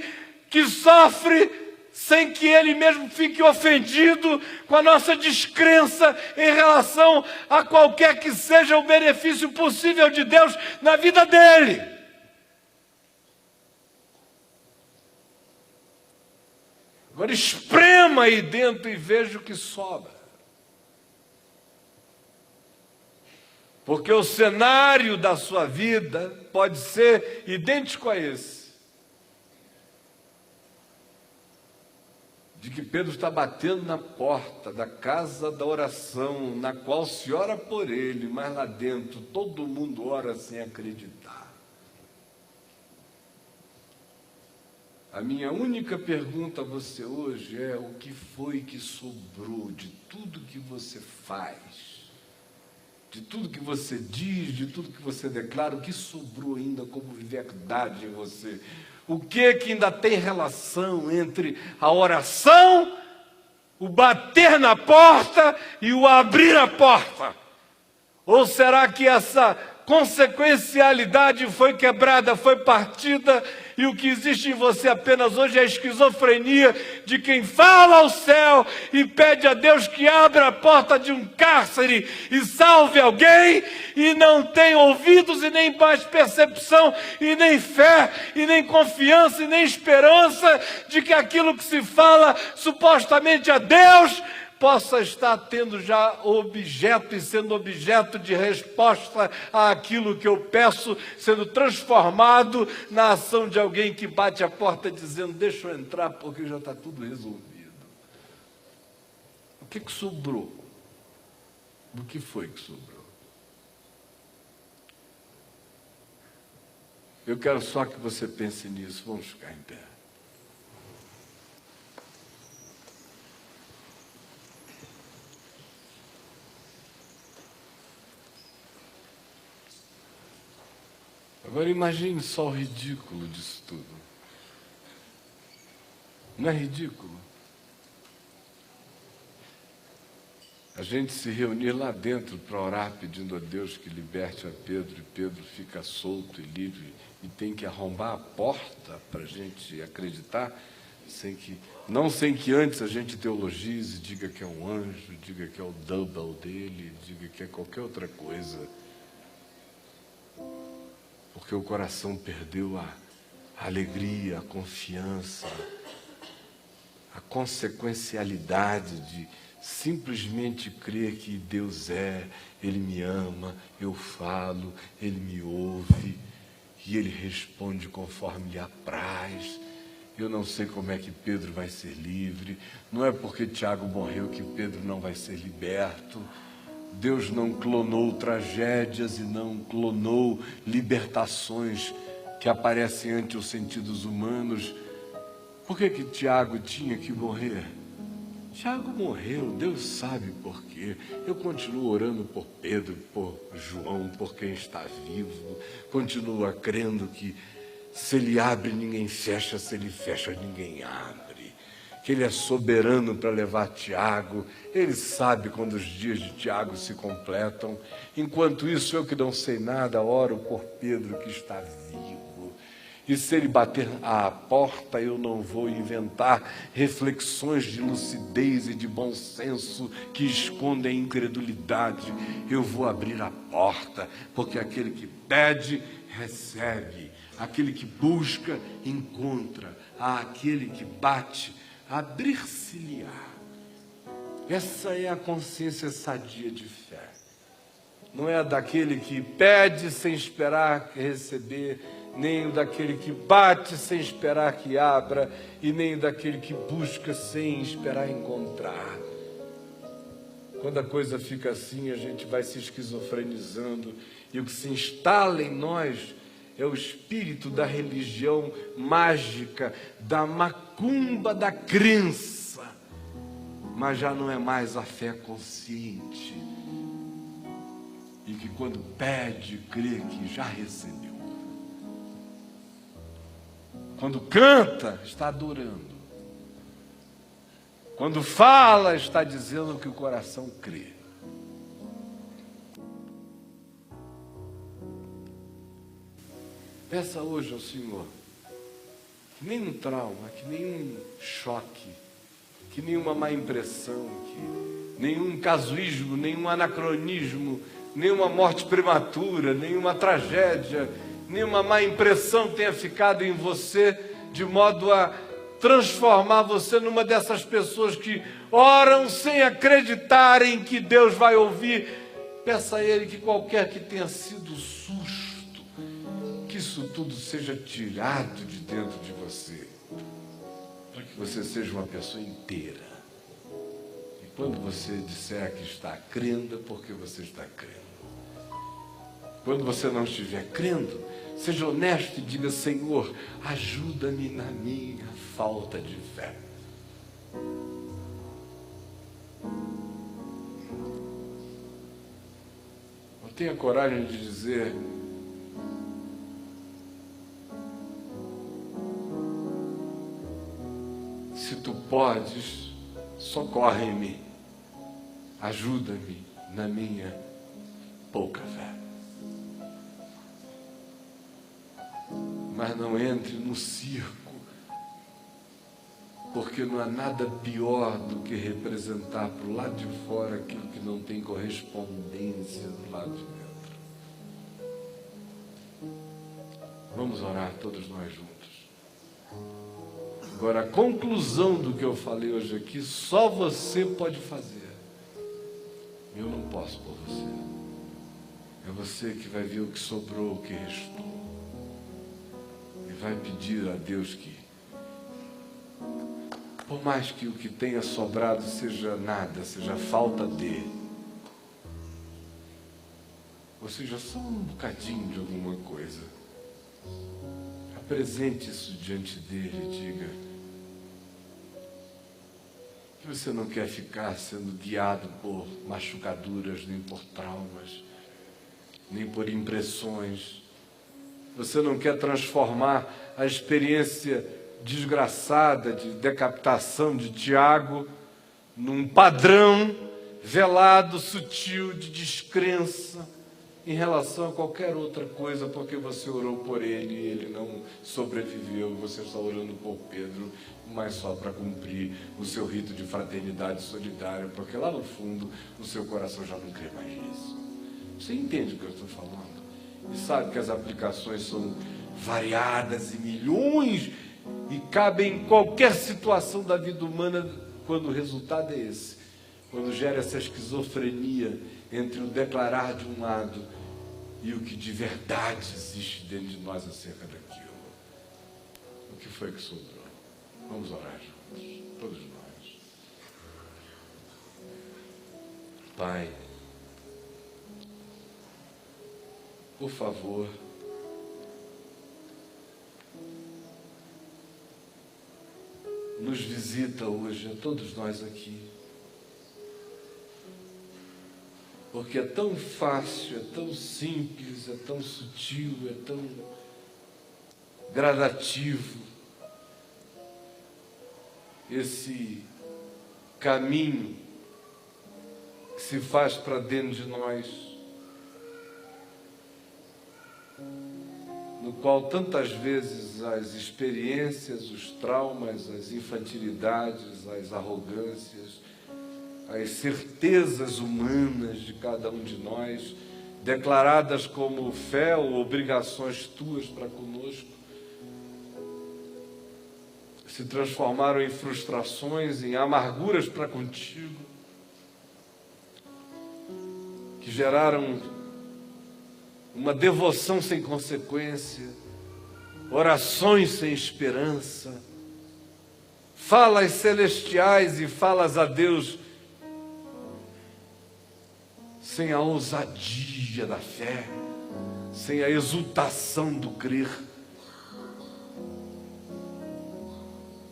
S1: que sofre sem que ele mesmo fique ofendido com a nossa descrença em relação a qualquer que seja o benefício possível de Deus na vida dele. Agora esprema aí dentro e veja o que sobra. Porque o cenário da sua vida pode ser idêntico a esse. De que Pedro está batendo na porta da casa da oração, na qual se ora por ele, mas lá dentro todo mundo ora sem acreditar. A minha única pergunta a você hoje é: o que foi que sobrou de tudo que você faz, de tudo que você diz, de tudo que você declara? O que sobrou ainda como verdade em você? O que ainda tem relação entre a oração, o bater na porta e o abrir a porta? Ou será que essa consequencialidade foi quebrada, foi partida e o que existe em você apenas hoje é a esquizofrenia de quem fala ao céu e pede a Deus que abra a porta de um cárcere e salve alguém, e não tem ouvidos e nem mais percepção e nem fé e nem confiança e nem esperança de que aquilo que se fala supostamente a Deus possa estar tendo já objeto e sendo objeto de resposta àquilo que eu peço, sendo transformado na ação de alguém que bate a porta dizendo: deixa eu entrar porque já está tudo resolvido. O que sobrou? O que foi que sobrou? Eu quero só que você pense nisso. Vamos ficar em pé. Agora imagine só o ridículo disso tudo. Não é ridículo? A gente se reunir lá dentro para orar pedindo a Deus que liberte a Pedro, e Pedro fica solto e livre e tem que arrombar a porta para a gente acreditar, sem que antes a gente teologize, diga que é um anjo, diga que é o double dele, diga que é qualquer outra coisa. Porque o coração perdeu a alegria, a confiança, a consequencialidade de simplesmente crer que Deus Ele me ama, eu falo, Ele me ouve e Ele responde conforme lhe apraz. Eu não sei como é que Pedro vai ser livre, não é porque Tiago morreu que Pedro não vai ser liberto. Deus não clonou tragédias e não clonou libertações que aparecem ante os sentidos humanos. Por que Tiago tinha que morrer? Tiago morreu, Deus sabe por quê. Eu continuo orando por Pedro, por João, por quem está vivo. Continuo crendo que se ele abre, ninguém fecha, se ele fecha, ninguém abre. Que Ele é soberano para levar Tiago, Ele sabe quando os dias de Tiago se completam. Enquanto isso, eu que não sei nada, oro por Pedro que está vivo. E se ele bater à porta, eu não vou inventar reflexões de lucidez e de bom senso que escondem a incredulidade. Eu vou abrir a porta, porque aquele que pede, recebe. Aquele que busca, encontra. Aquele que bate, abrir-se-lhe-á. Essa é a consciência sadia de fé. Não é a daquele que pede sem esperar receber, nem o daquele que bate sem esperar que abra, e nem o daquele que busca sem esperar encontrar. Quando a coisa fica assim, a gente vai se esquizofrenizando, e o que se instala em nós é o espírito da religião mágica, da macumba da crença, mas já não é mais a fé consciente, e que quando pede, crê que já recebeu. Quando canta, está adorando. Quando fala, está dizendo que o coração crê. Peça hoje ao Senhor, que nem um trauma, que nenhum choque, que nenhuma má impressão, que nenhum casuísmo, nenhum anacronismo, nenhuma morte prematura, nenhuma tragédia, nenhuma má impressão tenha ficado em você, de modo a transformar você numa dessas pessoas que oram sem acreditarem que Deus vai ouvir. Peça a Ele que qualquer que tenha sido susto, que isso tudo seja tirado de dentro de você, para que você seja uma pessoa inteira. E quando você disser que está crendo, é porque você está crendo. Quando você não estiver crendo, seja honesto e diga: Senhor, ajuda-me na minha falta de fé. Não tenha coragem de dizer: se tu podes, socorre-me, ajuda-me na minha pouca fé. mas não entre no circo, porque não há nada pior do que representar para o lado de fora aquilo que não tem correspondência do lado de dentro. Vamos orar todos nós juntos. Agora, a conclusão do que eu falei hoje aqui, só você pode fazer. Eu não posso por você. É você que vai ver o que sobrou, o que restou. E vai pedir a Deus que, por mais que o que tenha sobrado seja nada, seja falta de, ou seja, só um bocadinho de alguma coisa, apresente isso diante dele e diga que você não quer ficar sendo guiado por machucaduras, nem por traumas, nem por impressões. Você não quer transformar a experiência desgraçada de decapitação de Tiago num padrão velado, sutil de descrença em relação a qualquer outra coisa, porque você orou por ele e ele não sobreviveu, você está orando por Pedro, mas só para cumprir o seu rito de fraternidade solidária, porque lá no fundo o seu coração já não crê mais nisso. Você entende o que eu estou falando? E sabe que as aplicações são variadas e milhões e cabem em qualquer situação da vida humana, quando o resultado é esse, quando gera essa esquizofrenia entre o declarar de um lado e o que de verdade existe dentro de nós acerca daquilo. O que foi que sobrou? Vamos orar juntos, todos nós. Pai, por favor, nos visita hoje, a todos nós aqui. Porque é tão fácil, é tão simples, é tão sutil, é tão gradativo esse caminho que se faz para dentro de nós, no qual tantas vezes as experiências, os traumas, as infantilidades, as arrogâncias, as certezas humanas de cada um de nós, declaradas como fé ou obrigações tuas para conosco, se transformaram em frustrações, em amarguras para contigo, que geraram uma devoção sem consequência, orações sem esperança, falas celestiais e falas a Deus sem a ousadia da fé, sem a exultação do crer,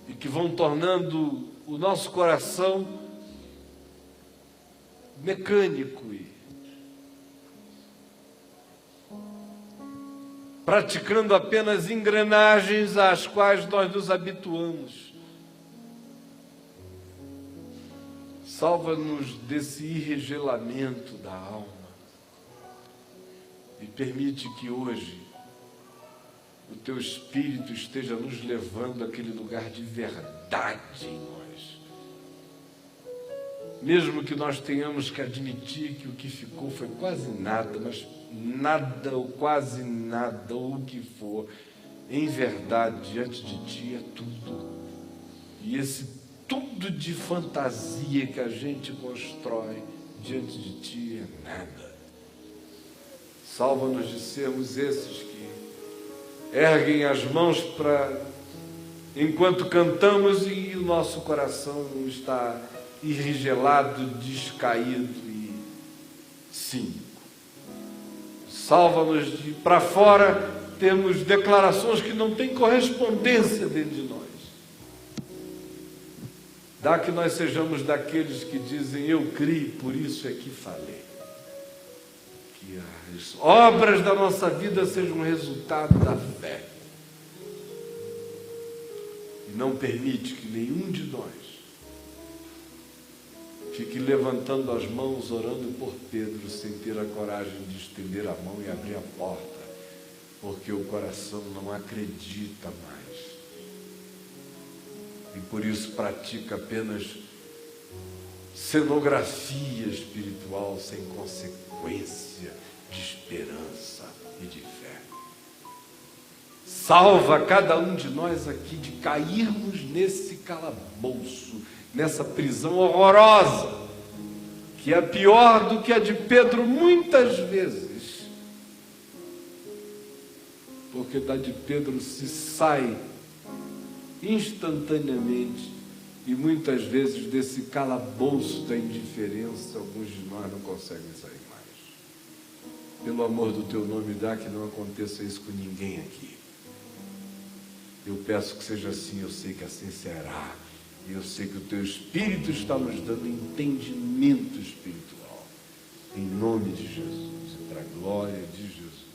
S1: e que vão tornando o nosso coração mecânico e praticando apenas engrenagens às quais nós nos habituamos. Salva-nos desse irregelamento da alma e permite que hoje o Teu Espírito esteja nos levando àquele lugar de verdade em nós. Mesmo que nós tenhamos que admitir que o que ficou foi quase nada, mas nada ou quase nada, ou o que for, em verdade, diante de Ti é tudo. E esse tudo de fantasia que a gente constrói diante de Ti é nada. Salva-nos de sermos esses que erguem as mãos para, enquanto cantamos, e o nosso coração está irrigelado, descaído e cínico. Salva-nos de, para fora, temos declarações que não têm correspondência dentro de nós. Dá que nós sejamos daqueles que dizem, eu criei, por isso é que falei. Que as obras da nossa vida sejam resultado da fé. E não permite que nenhum de nós fique levantando as mãos, orando por Pedro, sem ter a coragem de estender a mão e abrir a porta porque o coração não acredita mais. E por isso pratica apenas cenografia espiritual sem consequência de esperança e de fé. Salva cada um de nós aqui de cairmos nesse calabouço, nessa prisão horrorosa, que é pior do que a de Pedro muitas vezes, porque da de Pedro se sai instantaneamente, e muitas vezes desse calabouço da indiferença alguns de nós não conseguem sair mais. Pelo amor do teu nome, dá que não aconteça isso com ninguém aqui. Eu peço que seja assim, eu sei que assim será. E eu sei que o teu Espírito está nos dando entendimento espiritual. Em nome de Jesus e para a glória de Jesus.